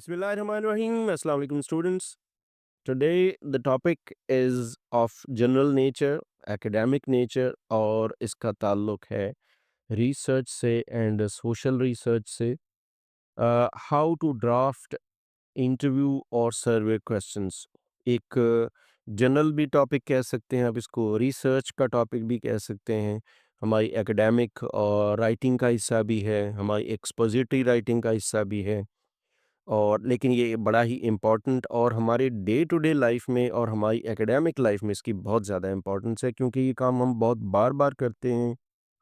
Bismillahirrahmanirrahim. Assalamu alaikum students. Today the topic is of general nature, academic nature और इसका ताल्लुक है research से एंड सोशल रिसर्च से। हाउ टू ड्राफ्ट इंटरव्यू और सर्वे क्वेश्चंस। एक जनरल भी टॉपिक कह सकते हैं, आप इसको रिसर्च का टॉपिक भी कह सकते हैं। हमारी एकेडमिक और राइटिंग का हिस्सा भी है, हमारी एक्सपोजिटरी राइटिंग का हिस्सा भी है। और लेकिन ये बड़ा ही इम्पोर्टेंट और हमारे डे टू डे लाइफ में और हमारी एकेडमिक लाइफ में इसकी बहुत ज़्यादा इम्पोर्टेंस है, क्योंकि ये काम हम बहुत बार बार करते हैं।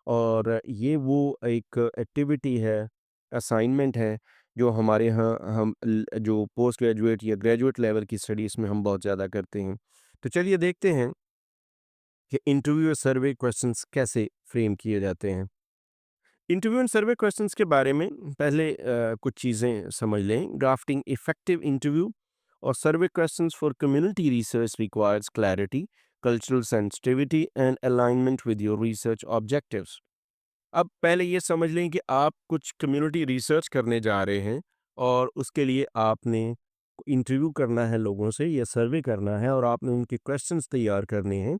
और ये वो एक एक्टिविटी है, असाइनमेंट है, जो हमारे यहाँ जो पोस्ट ग्रेजुएट या ग्रेजुएट लेवल की स्टडीज़ में हम बहुत ज़्यादा करते हैं। तो चलिए देखते हैं कि इंटरव्यू सर्वे क्वेश्चंस कैसे फ्रेम किए जाते हैं। इंटरव्यू एंड सर्वे क्वेश्चंस के बारे में पहले कुछ चीज़ें समझ लें। ड्राफ्टिंग इफेक्टिव इंटरव्यू और survey questions for community research requires clarity, cultural sensitivity and alignment with your research objectives. अब पहले ये समझ लें कि आप कुछ कम्युनिटी रिसर्च करने जा रहे हैं और उसके लिए आपने इंटरव्यू करना है लोगों से या सर्वे करना है और आपने उनके क्वेश्चंस तैयार करने हैं।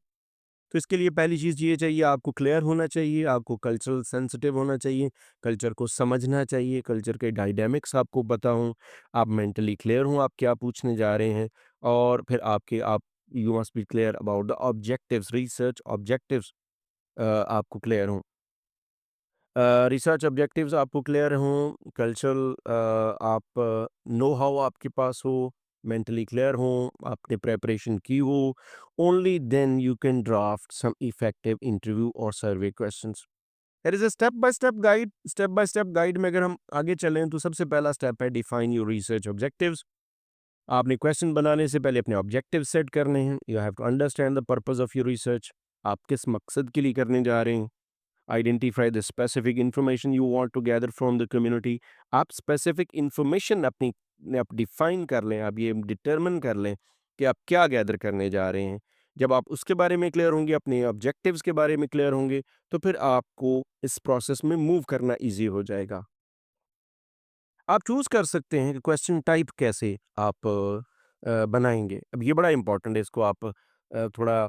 तो इसके लिए पहली चीज़ ये चाहिए, आपको क्लियर होना चाहिए, आपको कल्चरल सेंसिटिव होना चाहिए, कल्चर को समझना चाहिए, कल्चर के डायनामिक्स आपको पता हों, आप मेंटली क्लियर हों आप क्या पूछने जा रहे हैं। और फिर आप you must be clear about the objectives, research objectives आपको क्लियर हों। रिसर्च ऑब्जेक्टिव्स आपको क्लियर हों, कल्चरल आप नो हाउ आपके पास हो, मेंटली क्लियर हों, आपने प्रिपरेशन की हो, only then you can draft some effective interview और survey questions. There is a step by step guide में अगर हम आगे चलें तो सबसे पहला स्टेप है डिफाइन योर रिसर्च ऑब्जेक्टिव्स। आपने क्वेश्चन बनाने से पहले अपने ऑब्जेक्टिव सेट करने हैं। You have to understand the purpose of your research. आप किस मकसद के लिए करने जा रहे हैं। Identify the specific information you want to gather from the community। आप specific information अपनी आप डिफाइन कर लें, आप ये डिटरमिन कर लें कि आप क्या गैदर करने जा रहे हैं। जब आप उसके बारे में क्लियर होंगे, अपने ऑब्जेक्टिव्स के बारे में क्लियर होंगे, तो फिर आपको इस प्रोसेस में मूव करना ईजी हो जाएगा। आप चूज़ कर सकते हैं कि क्वेश्चन टाइप कैसे आप बनाएँगे। अब ये बड़ा इम्पोर्टेंट है, इसको आप थोड़ा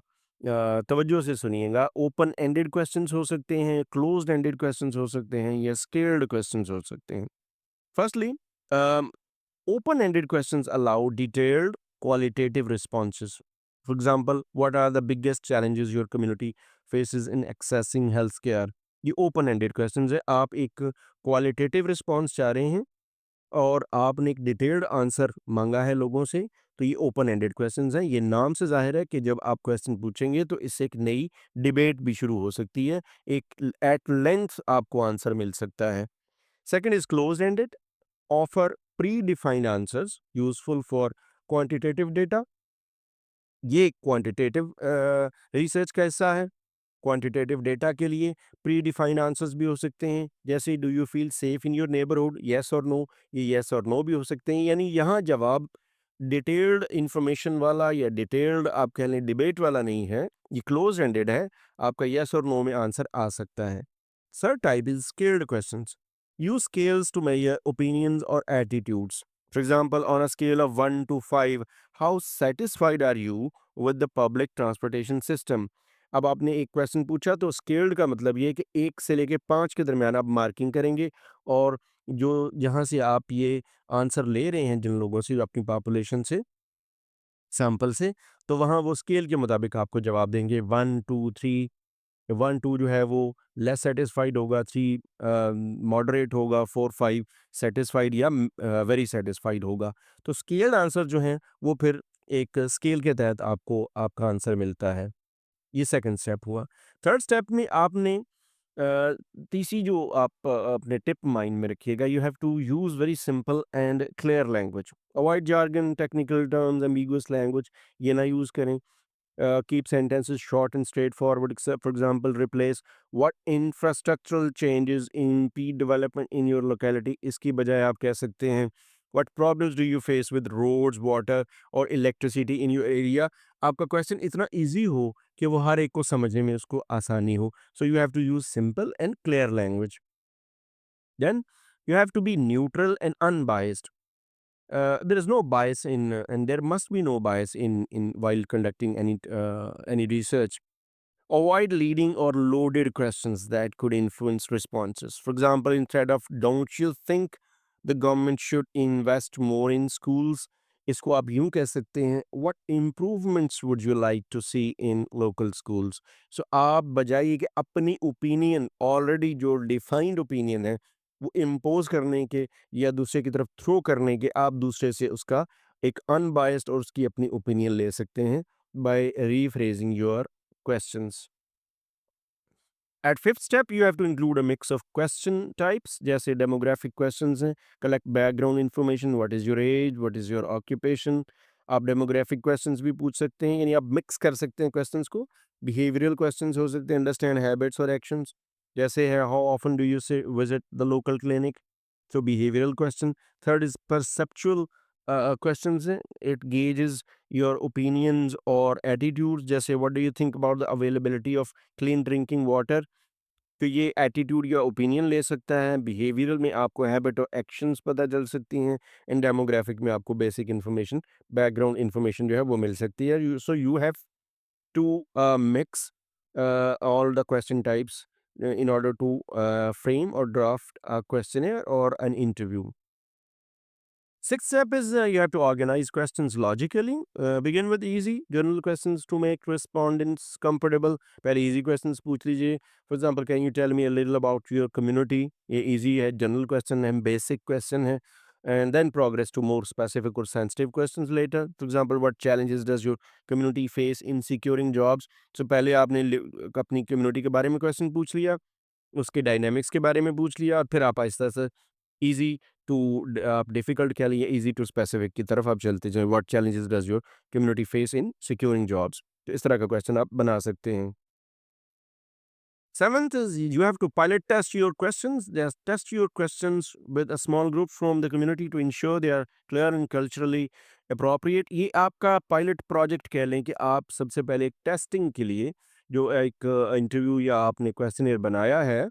तवज्जो से सुनिएगा। ओपन एंडेड क्वेश्चंस हो सकते हैं, क्लोज्ड एंडेड क्वेश्चंस हो सकते हैं या स्केल्ड क्वेश्चंस हो सकते हैं। Firstly, a, open ended questions allow detailed qualitative responses. For example, what are the biggest challenges your community faces in accessing healthcare? ये open ended questions है। आप एक qualitative response चाह रहे हैं और आपने एक डिटेल्ड आंसर मांगा है लोगों से, तो ये ओपन एंडेड क्वेश्चंस हैं। ये नाम से ज़ाहिर है कि जब आप क्वेश्चन पूछेंगे तो इससे एक नई डिबेट भी शुरू हो सकती है। एक एट लेंथ आपको आंसर मिल सकता है। Second is close ended, offer pre defined answers useful for quantitative data. ये क्वांटिटेटिव रिसर्च का हिस्सा है। क्वांटिटेटिव डेटा के लिए प्री डिफाइंड आंसर्स भी हो सकते हैं, जैसे do you feel safe in your neighbourhood, yes और नो। ये येस और नो भी हो सकते हैं, यानी यहाँ जवाब डिटेल्ड इंफॉर्मेशन वाला या डिटेल्ड आप कह लें डिबेट वाला नहीं है, ये क्लोज एंडेड है। आपका येस और नो में आंसर आ सकता है। Third type is scaled questions. Use scales to measure opinions और attitudes. For example, on a scale of 1 to 5, how satisfied are you with the public transportation system. अब आपने एक क्वेश्चन पूछा तो स्केल्ड का मतलब ये है कि 1 से लेके 5 के दरमियान आप मार्किंग करेंगे। और जो जहाँ से आप ये आंसर ले रहे हैं जिन लोगों से, अपनी पॉपुलेशन से, सैंपल से, तो वहाँ वो स्केल के मुताबिक आपको जवाब देंगे 1 2 3। 1 2 जो है वो लेस सैटिस्फाइड होगा, 3 मॉडरेट होगा, 4 5 सैटिस्फाइड या वेरी सैटिस्फाइड होगा। तो स्केल्ड आंसर जो हैं वो फिर एक स्केल के तहत आपको आपका आंसर मिलता है। ये सेकंड स्टेप हुआ। थर्ड स्टेप में आपने तीसरी जो आप अपने टिप माइंड में रखिएगा, you have to use very simple and clear language. Avoid jargon, technical terms, ambiguous language ये ना यूज़ करें। Keep sentences short and straightforward, except for example, replace what infrastructural changes impede development in your locality। इसकी बजाय आप कह सकते हैं what problems do you face with roads, water or electricity in your area। आपका question इतना easy हो कि वो हर एक को समझने में उसको आसानी हो। So you have to use simple and clear language। Then you have to be neutral and unbiased। there is no bias in, and there must be no bias in while conducting any research. Avoid leading or loaded questions that could influence responses. For example, instead of "Don't you think the government should invest more in schools?" इसको आप यूं कह सकते हैं, "What improvements would you like to see in local schools?" सो आप बजाय कि अपनी ओपिनियन, ऑलरेडी जो डिफाइंड ओपिनियन है, वो इम्पोज करने के या दूसरे की तरफ थ्रो करने के, आप दूसरे से उसका एक अनबायस्ड और उसकी अपनी ओपिनियन ले सकते हैं by rephrasing your questions. At fifth step, you have to include a mix of question types, जैसे demographic questions हैं, collect background information, what is your age, what is your occupation. आप demographic questions भी पूछ सकते हैं, यानी आप mix कर सकते हैं questions को. Behavioral questions हो सकते हैं, understand habits or actions, जैसे है how often do you say visit the local clinic. So behavioral question. Third is perceptual questions हैं. It gauges your opinions or attitudes, जैसे what do you think about the availability of clean drinking water. तो ये attitude या opinion ले सकता है. Behavioural में आपको हैबिट और एक्शंस पता चल सकती हैं. एंड डेमोग्राफिक में आपको बेसिक इन्फॉर्मेशन, बैकग्राउंड इन्फॉर्मेशन जो है वो मिल सकती है. So you have to mix all the question types in order to frame or draft a questionnaire or an interview. Sixth step is you have to organize questions logically. Begin with easy general questions to make respondents comfortable. पहले easy questions पूछ लीजिए. For example, can you tell me a little about your community? ये easy है, general question है, basic question है. And then progress to more specific or sensitive questions later. For example, what challenges does your community face in securing jobs? So पहले आपने अपनी community के बारे में question पूछ लिया, उसके डायनामिक्स के बारे में पूछ लिया, और फिर आप आहिस्ता से ईज़ी टू आप डिफ़िकल्ट कह लीजिए, ईज़ी टू स्पेसिफ़िक की तरफ आप चलते जाएँ. What challenges does your community face in securing jobs? तो इस तरह का क्वेश्चन आप बना सकते हैं. Seventh is you have to pilot test your questions. Just test your questions with a small group from the community to ensure they are clear and culturally appropriate. ये आपका पायलट प्रोजेक्ट कह लें कि आप सबसे पहले एक टेस्टिंग के लिए जो एक इंटरव्यू या आपने क्वेश्चनेयर बनाया है,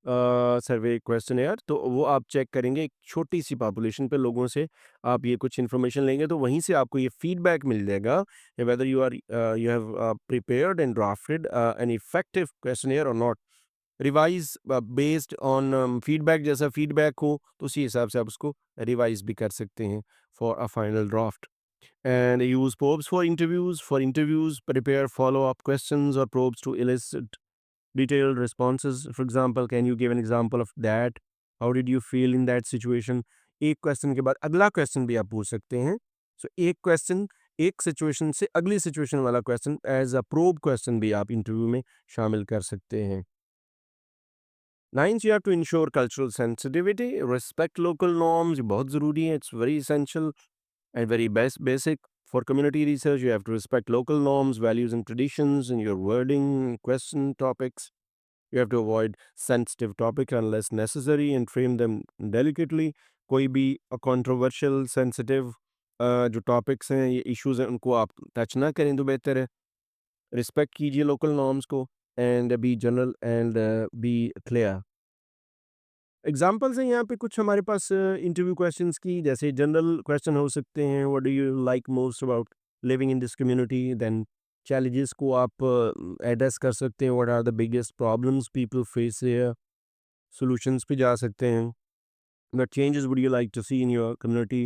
सर्वे क्वेश्चनेयर, तो वो आप चेक करेंगे एक छोटी सी पॉपुलेशन पे लोगों से. आप ये कुछ इन्फॉर्मेशन लेंगे तो वहीं से आपको ये फीडबैक मिल जाएगा whether you have prepared and drafted an effective questionnaire or not. Revise based on feedback, जैसा फीडबैक हो तो उसी हिसाब से आप उसको रिवाइज भी कर सकते हैं for a final draft. And use probes for interviews. For interviews, prepare follow-up questions or probes to elicit detailed responses. For example, can you give an example of that? How did you feel in that situation? एक question के बाद अगला question भी आप पूछ सकते हैं. सो एक क्वेश्चन, एक सिचुएशन से अगली सिचुएशन वाला question as a probe question भी आप इंटरव्यू में शामिल कर सकते हैं. Ninth, you have to ensure cultural sensitivity. Respect local norms. ये बहुत ज़रूरी है. It's very essential and very basic. For community research, you have to respect local norms, values, and traditions in your wording, question topics. You have to avoid sensitive topics unless necessary and frame them delicately. कोई भी controversial, sensitive जो topics हैं, ये issues हैं, उनको आप touch ना करें तो बेहतर है. रिस्पेक्ट कीजिए लोकल नॉर्म्स को and be general and be clear. Examples हैं यहाँ पे कुछ हमारे पास इंटरव्यू क्वेश्चंस की. जैसे जनरल क्वेश्चन हो सकते हैं, what do you like most about living in this community. Then challenges को आप एड्रेस कर सकते हैं, what are the biggest problems people face here. Solutions पे जा सकते हैं. What changes would you like to see in your community.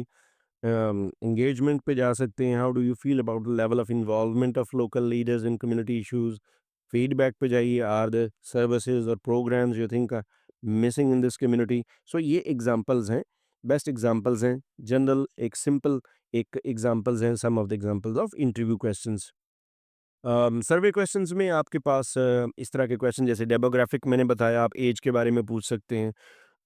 Engagement पे जा सकते हैं, how do you feel about the level of involvement of local leaders in community issues. Feedback पे जाइए, आर द सर्विसेज और programmes you think are missing in this community. So ये examples हैं, best examples हैं. General एक simple एक examples हैं, some of the examples of interview questions. Survey questions में आपके पास इस तरह के क्वेश्चन, जैसे डेमोग्राफिक मैंने बताया, आप एज के बारे में पूछ सकते हैं.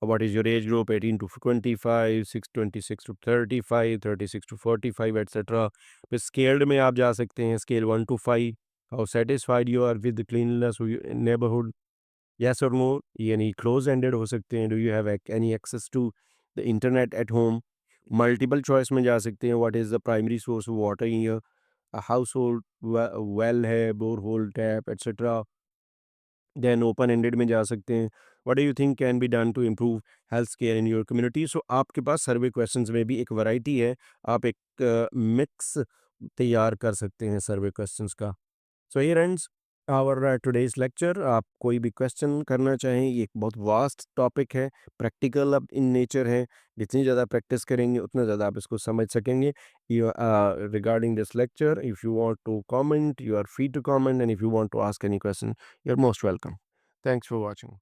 What is your age group 18 to 25, 26 to 35, 36 to 45 etcetera. फिर स्केल्ड में आप जा सकते हैं, scale 1 to 5, how satisfied you are with the cleanliness of your neighbourhood. Yes और नो यानी क्लोज एंडेड हो सकते हैं. Do you have any access to the internet at home. Multiple choice में जा सकते हैं, what is the primary source of water in your household, well है, borehole, tap etcetera. Then open ended में जा सकते हैं, what do you think can be done to improve health care in your community? So आपके पास सर्वे questions में भी एक वैरायटी है, आप एक मिक्स तैयार कर सकते हैं सर्वे क्वेश्चंस का। So here ends our today's lecture. आप कोई भी क्वेश्चन करना चाहें, ये एक बहुत वास्ट टॉपिक है, प्रैक्टिकल अब इन नेचर है। जितनी ज़्यादा प्रैक्टिस करेंगे उतना ज़्यादा आप इसको समझ सकेंगे। You regarding this lecture, if you want to comment, you are free to comment, and if you want to ask any question, you are most welcome. Thanks for watching.